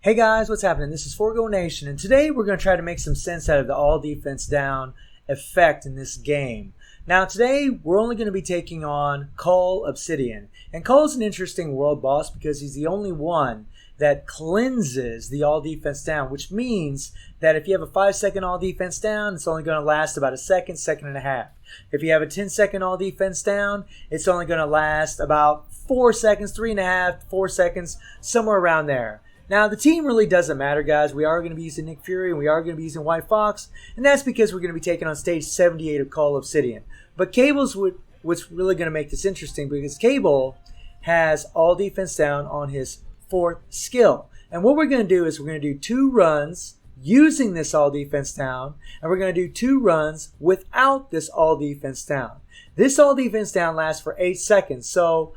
Hey guys, what's happening? This is Forgo Nation, and today we're going to try to make some sense out of the all defense down effect in this game. Now today we're only going to be taking on Cull Obsidian, and Cull's an interesting world boss because he's the only one that cleanses the all defense down, which means that if you have a 5-second all defense down, it's only going to last about a second, second and a half. If you have a 10-second all defense down, it's only going to last about 4 seconds, 3.5, 4 seconds, somewhere around there. Now, the team really doesn't matter, guys. We are going to be using Nick Fury, and we are going to be using White Fox, and that's because we're going to be taking on stage 78 of Cull Obsidian. But Cable's what's really going to make this interesting, because Cable has all defense down on his 4th skill. And what we're going to do is we're going to do 2 runs using this all defense down, and we're going to do 2 runs without this all defense down. This all defense down lasts for 8 seconds, so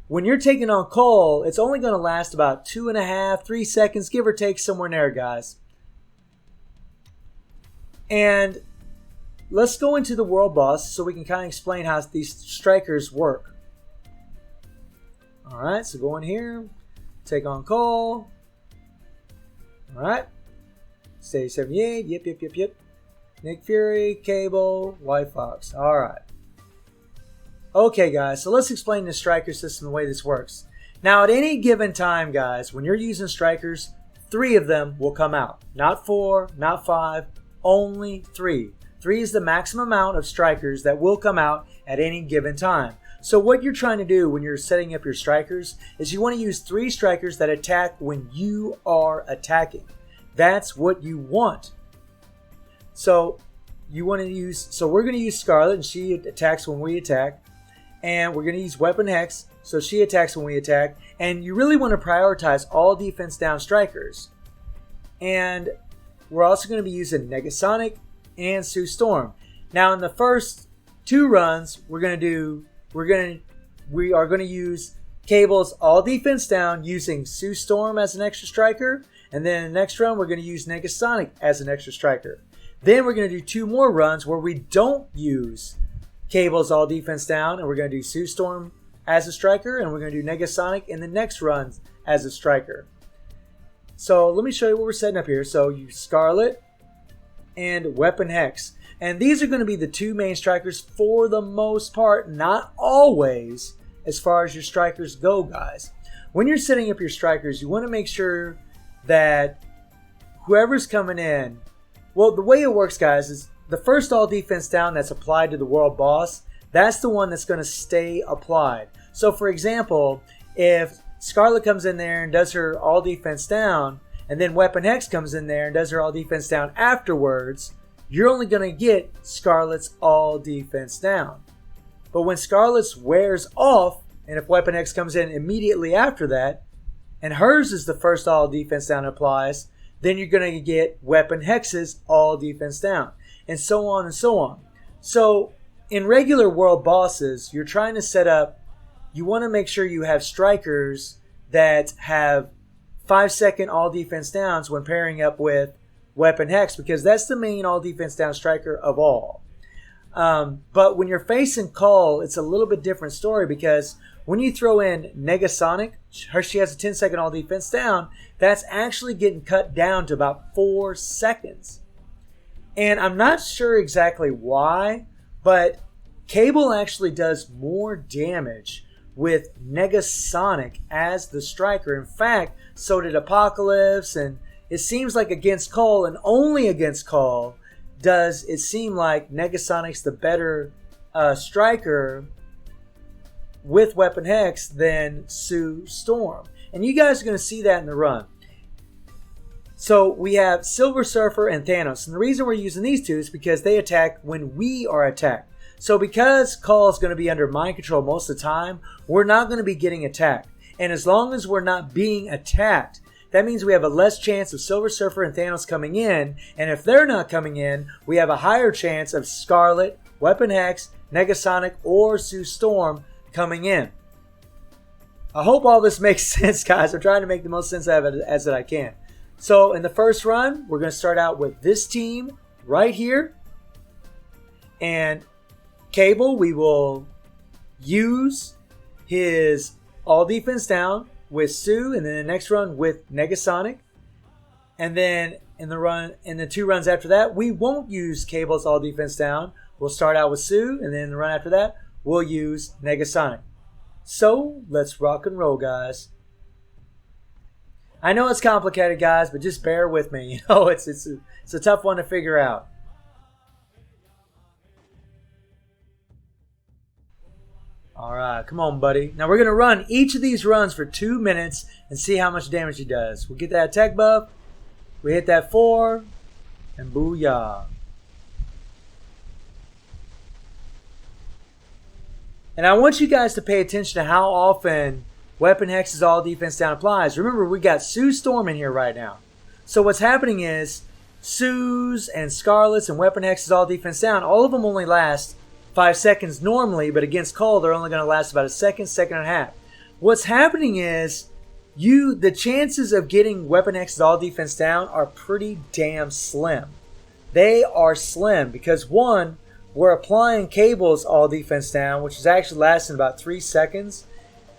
when you're taking on Cull, it's only going to last about 2.5, 3 seconds, give or take, somewhere in there, guys. And let's go into the world boss so we can kind of explain how these strikers work. Alright, so go in here, take on Cull. Alright, stage 78, yep. Nick Fury, Cable, White Fox. Alright. Okay, guys, so let's explain the striker system, the way this works. Now, at any given time, guys, when you're using strikers, 3 of them will come out. Not 4, not 5, only 3. 3 is the maximum amount of strikers that will come out at any given time. So what you're trying to do when you're setting up your strikers is you want to use 3 strikers that attack when you are attacking. That's what you want. So we're going to use Scarlet, and she attacks when we attack. And we're going to use Weapon Hex, so she attacks when we attack. And you really want to prioritize all defense down strikers. And we're also going to be using Negasonic and Sue Storm. Now in the first 2 runs, we are going to use Cable's all defense down using Sue Storm as an extra striker. And then in the next run, we're going to use Negasonic as an extra striker. Then we're going to do 2 more runs where we don't use Cable's all defense down, and we're going to do Sue Storm as a striker, and we're going to do Negasonic in the next run as a striker. So let me show you what we're setting up here. So you Scarlet and Weapon Hex. And these are going to be the 2 main strikers for the most part, not always, as far as your strikers go, guys. When you're setting up your strikers, you want to make sure that whoever's coming in, well, the way it works, guys, is the first all defense down that's applied to the world boss, that's the one that's going to stay applied. So for example, if Scarlet comes in there and does her all defense down, and then Weapon Hex comes in there and does her all defense down afterwards, you're only going to get Scarlet's all defense down. But when Scarlet's wears off, and if Weapon Hex comes in immediately after that, and hers is the first all defense down applies, then you're going to get Weapon Hex's all defense down. And so on and so on. So in regular world bosses, you're trying to set up, you want to make sure you have strikers that have 5-second all defense downs when pairing up with Weapon Hex, because that's the main all defense down striker of all. But when you're facing Cull, it's a little bit different story, because when you throw in Negasonic, she has a 10-second all defense down, that's actually getting cut down to about 4 seconds. And I'm not sure exactly why, but Cable actually does more damage with Negasonic as the striker. In fact, so did Apocalypse, and it seems like against Cull, and only against Cull, does it seem like Negasonic's the better striker with Weapon Hex than Sue Storm. And you guys are going to see that in the run. So we have Silver Surfer and Thanos. And the reason we're using these 2 is because they attack when we are attacked. So because Cull is going to be under mind control most of the time, we're not going to be getting attacked. And as long as we're not being attacked, that means we have a less chance of Silver Surfer and Thanos coming in. And if they're not coming in, we have a higher chance of Scarlet, Weapon Hex, Negasonic, or Sue Storm coming in. I hope all this makes sense, guys. I'm trying to make the most sense out of it as I can. So in the first run, we're going to start out with this team right here. And Cable, we will use his all defense down with Sue, and then the next run with Negasonic. And then in the 2 runs after that, we won't use Cable's all defense down. We'll start out with Sue, and then the run after that, we'll use Negasonic. So let's rock and roll, guys. I know it's complicated, guys, but just bear with me. It's a tough one to figure out. All right, come on, buddy. Now we're going to run each of these runs for 2 minutes and see how much damage he does. We'll get that attack buff. We hit that 4, and booyah. And I want you guys to pay attention to how often Weapon Hex's all defense down applies. Remember, we got Sue Storm in here right now. So what's happening is Sue's and Scarlet's and Weapon Hex's all defense down, all of them only last 5 seconds normally, but against Cole, they're only going to last about a second, second and a half. What's happening is the chances of getting Weapon Hex's all defense down are pretty damn slim. They are slim because, one, we're applying Cable's all defense down, which is actually lasting about 3 seconds.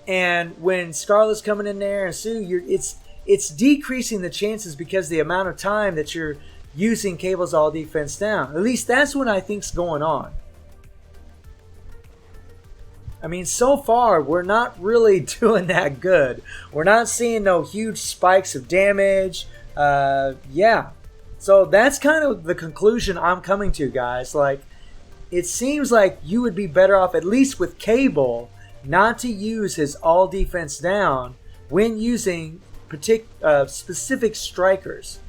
And when Scarlet's coming in there and Sue, it's decreasing the chances because the amount of time that you're using Cable's all defense down. At least that's what I think's going on. I mean, so far, we're not really doing that good. We're not seeing no huge spikes of damage. Yeah. So that's kind of the conclusion I'm coming to, guys. Like, it seems like you would be better off, at least with Cable, not to use his all defense down when using specific strikers.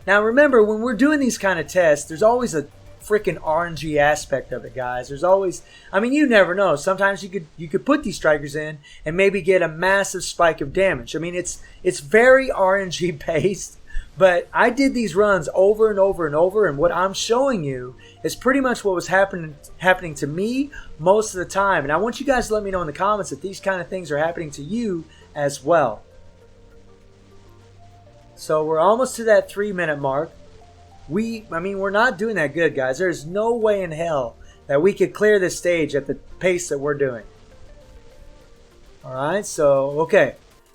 Now remember, when we're doing these kind of tests, there's always a freaking RNG aspect of it, guys. There's always, I mean, you never know. Sometimes you could put these strikers in and maybe get a massive spike of damage. I mean, it's very RNG based. But I did these runs over and over and over, and what I'm showing you is pretty much what was happening to me most of the time. And I want you guys to let me know in the comments if these kind of things are happening to you as well. So we're almost to that 3-minute mark. I mean, we're not doing that good, guys. There's no way in hell that we could clear this stage at the pace that we're doing. All right, so, okay.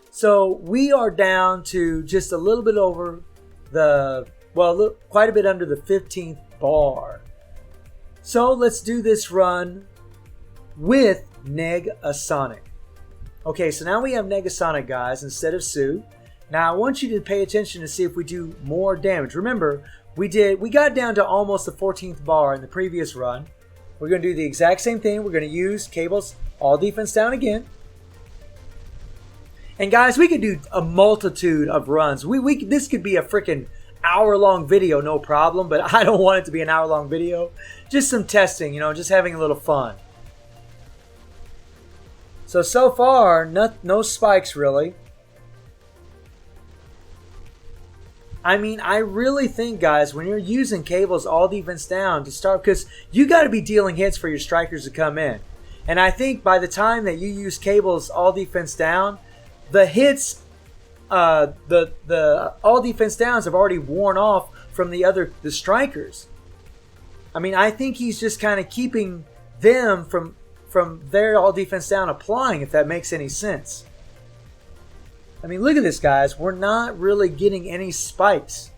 So we are down to just a little bit over quite a bit under the 15th bar. So let's do this run with Negasonic. Okay, so now we have Negasonic, guys, instead of Sue. Now I want you to pay attention to see if we do more damage. Remember, we got down to almost the 14th bar in the previous run. We're going to do the exact same thing. We're going to use Cable's all defense down again. And guys, we could do a multitude of runs. This could be a freaking hour-long video, no problem. But I don't want it to be an hour-long video. Just some testing, just having a little fun. So far, no spikes really. I mean, I really think, guys, when you're using Cable's all defense down to start, because you got to be dealing hits for your strikers to come in. And I think by the time that you use Cable's all defense down, the hits, the all defense downs have already worn off from the strikers. I mean, I think he's just kind of keeping them from their all defense down applying, if that makes any sense. I mean, look at this, guys. We're not really getting any spikes.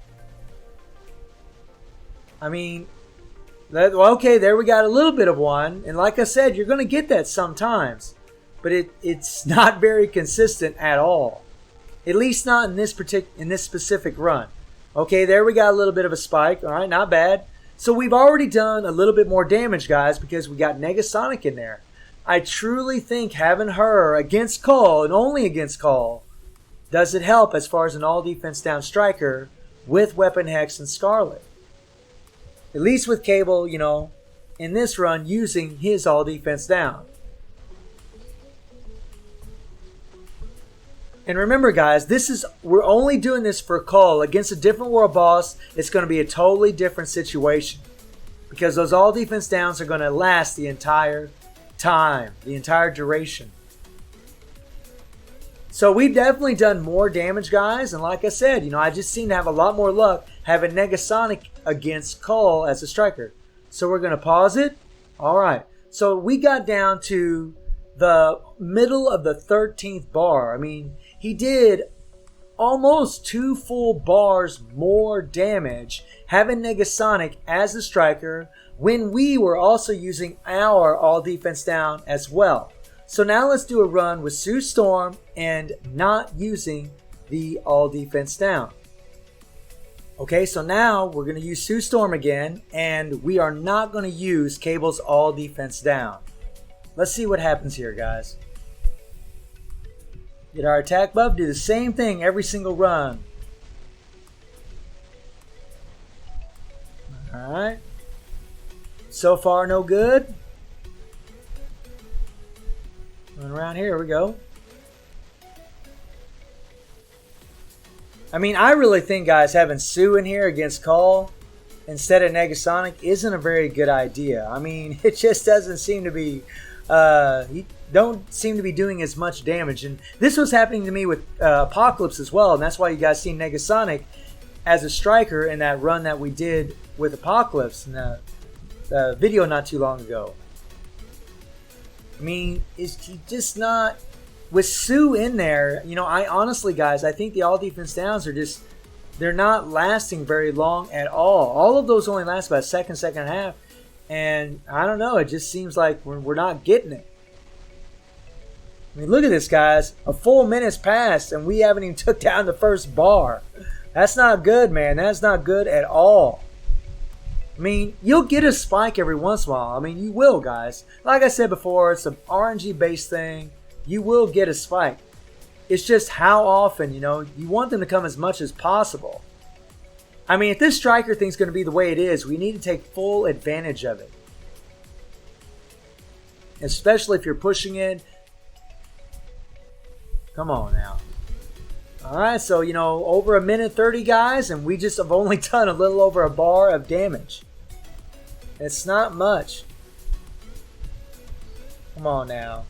I mean, okay, there we got a little bit of one. And like I said, you're going to get that sometimes. But it's not very consistent at all. At least not in this specific run. Okay, there we got a little bit of a spike. All right, not bad. So we've already done a little bit more damage, guys, because we got Negasonic in there. I truly think having her against Cole, and only against Cole, does it help as far as an all defense down striker with Weapon Hex and Scarlet. At least with Cable, in this run, using his all defense down. And remember, guys, we're only doing this for Cole. Against a different world boss, it's going to be a totally different situation. Because those all defense downs are going to last the entire time, the entire duration. So we've definitely done more damage, guys. And like I said, I just seem to have a lot more luck having Negasonic against Cole as a striker. So we're going to pause it. All right. So we got down to middle of the 13th bar. I mean, he did almost 2 full bars more damage having Negasonic as the striker when we were also using our all defense down as well. So now let's do a run with Sue Storm and not using the all defense down. Okay, so now we're going to use Sue Storm again, and we are not going to use Cable's all defense down. Let's see what happens here, guys. Get our attack buff, do the same thing every single run. Alright. So far, no good. Run around here we go. I mean, I really think, guys, having Sue in here against Call instead of Negasonic isn't a very good idea. I mean, it just doesn't seem to be... you don't seem to be doing as much damage. And this was happening to me with Apocalypse as well. And that's why you guys see Negasonic as a striker in that run that we did with Apocalypse in the video not too long ago. I mean, is he just not... With Sue in there, you know, I honestly, guys, I think the all defense downs are just... They're not lasting very long at all. All of those only last about a second and a half. And I don't know, it just seems like we're not getting it. I mean, look at this, guys. A full minute's passed and we haven't even took down the first bar. That's not good, man. That's not good at all. I mean, you'll get a spike every once in a while. I mean, you will, guys. Like I said before, it's an RNG-based thing. You will get a spike. It's just how often, you know, you want them to come as much as possible. I mean, if this striker thing's going to be the way it is, we need to take full advantage of it. Especially if you're pushing it. Come on now. Alright, so, you know, over a minute 30, guys, and we just have only done a little over a bar of damage. It's not much. Come on now.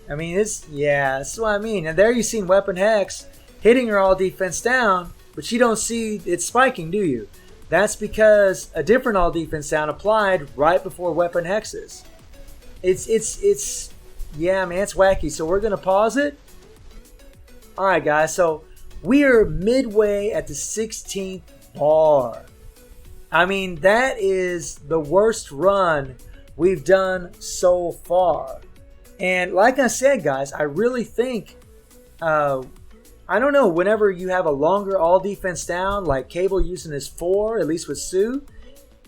I mean, yeah, that's what I mean. And there you seen Weapon Hex hitting her all defense down, but you don't see it spiking, do you? That's because a different all defense down applied right before Weapon Hexes. It's yeah, man, it's wacky. So we're gonna pause it. All right, guys. So we are midway at the 16th bar. I mean, that is the worst run we've done so far. And like I said, guys, I really think, I don't know, whenever you have a longer all defense down, like Cable using his 4, at least with Sue,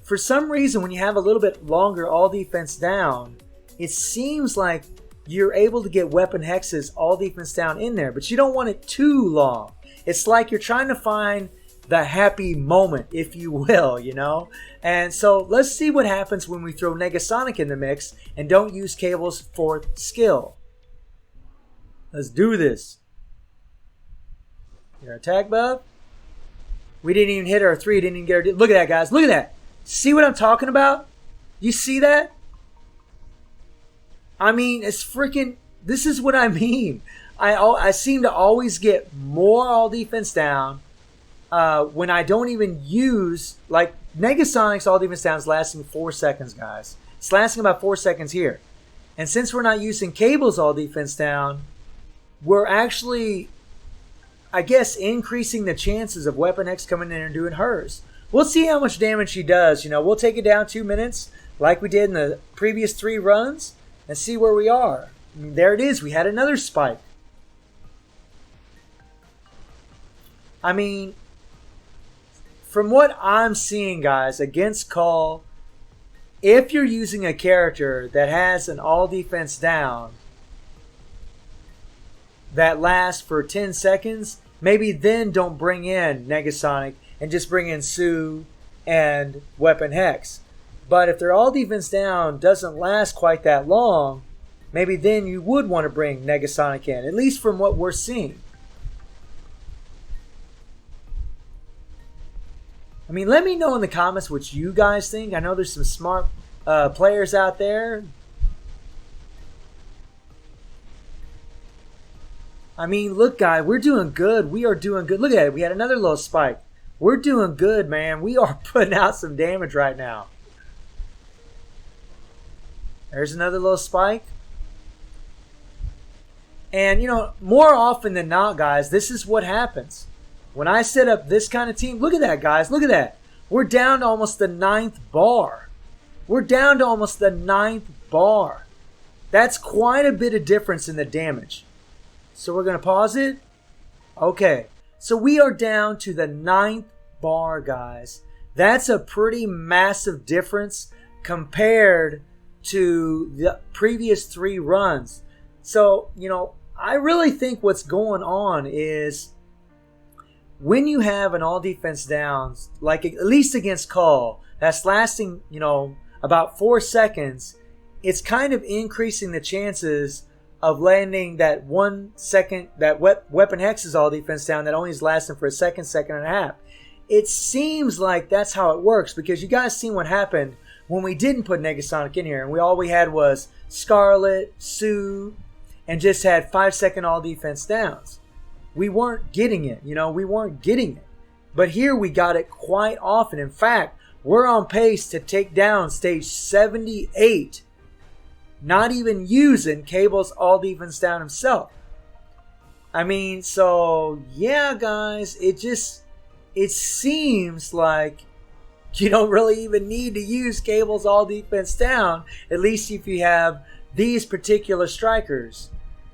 for some reason, when you have a little bit longer all defense down, it seems like you're able to get Weapon Hexes all defense down in there, but you don't want it too long. It's like you're trying to find the happy moment, if you will, you know? And so let's see what happens when we throw Negasonic in the mix and don't use Cable's 4th skill. Let's do this. Get our attack buff. We didn't even hit our 3, didn't even get our... Look at that, guys. Look at that. See what I'm talking about? You see that? I mean, it's freaking... This is what I mean. I seem to always get more all defense down when I don't even use... Like, Negasonic's all defense down is lasting 4 seconds, guys. It's lasting about 4 seconds here. And since we're not using Cable's all defense down, we're actually, I guess, increasing the chances of Weapon X coming in and doing hers. We'll see how much damage she does. You know, we'll take it down 2 minutes like we did in the previous 3 runs and see where we are. I mean, there it is. We had another spike. I mean, from what I'm seeing, guys, against Call, if you're using a character that has an all defense down that lasts for 10 seconds, maybe then don't bring in Negasonic and just bring in Sue and Weapon Hex. But if their all defense down doesn't last quite that long, maybe then you would want to bring Negasonic in, at least from what we're seeing. I mean, let me know in the comments what you guys think. I know there's some smart players out there. I mean, look, guys, we're doing good. We are doing good. Look at it. We had another little spike. We're doing good, man. We are putting out some damage right now. There's another little spike. And, you know, more often than not, guys, this is what happens. When I set up this kind of team, look at that, guys. Look at that. We're down to almost the 9th bar. We're down to almost the 9th bar. That's quite a bit of difference in the damage. So we're going to pause it. Okay. So we are down to the 9th bar, guys. That's a pretty massive difference compared to the previous 3 runs. So, you know, I really think what's going on is when you have an all defense downs, like at least against Call, that's lasting, you know, about 4 seconds, it's kind of increasing the chances of landing that 1 second, that Weapon Hex's all defense down that only is lasting for a second, second and a half. It seems like that's how it works, because you guys seen what happened when we didn't put Negasonic in here and all we had was Scarlet, Sue, and just had 5-second all defense downs. We weren't getting it, you know, we weren't getting it. But here we got it quite often. In fact, we're on pace to take down stage 78, not even using Cable's all defense down himself. I mean, so yeah, guys, it seems like you don't really even need to use Cable's all defense down, at least if you have these particular strikers.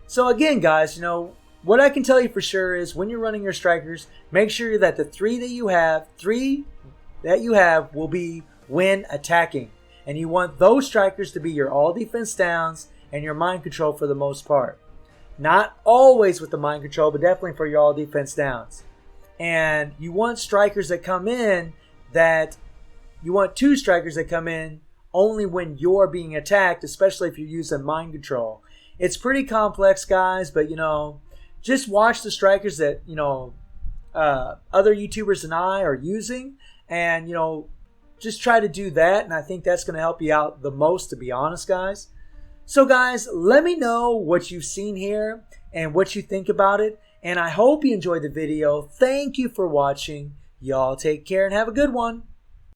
So again, guys, you know, what I can tell you for sure is when you're running your strikers, make sure that the three that you have will be when attacking. And you want those strikers to be your all defense downs and your mind control for the most part. Not always with the mind control, but definitely for your all defense downs. And you want strikers that come in you want 2 strikers that come in only when you're being attacked, especially if you're using mind control. It's pretty complex, guys, but, you know, just watch the strikers that, you know, other YouTubers and I are using, and, you know, just try to do that, and I think that's going to help you out the most, to be honest, guys. So, guys, let me know what you've seen here and what you think about it, and I hope you enjoyed the video. Thank you for watching. Y'all take care and have a good one.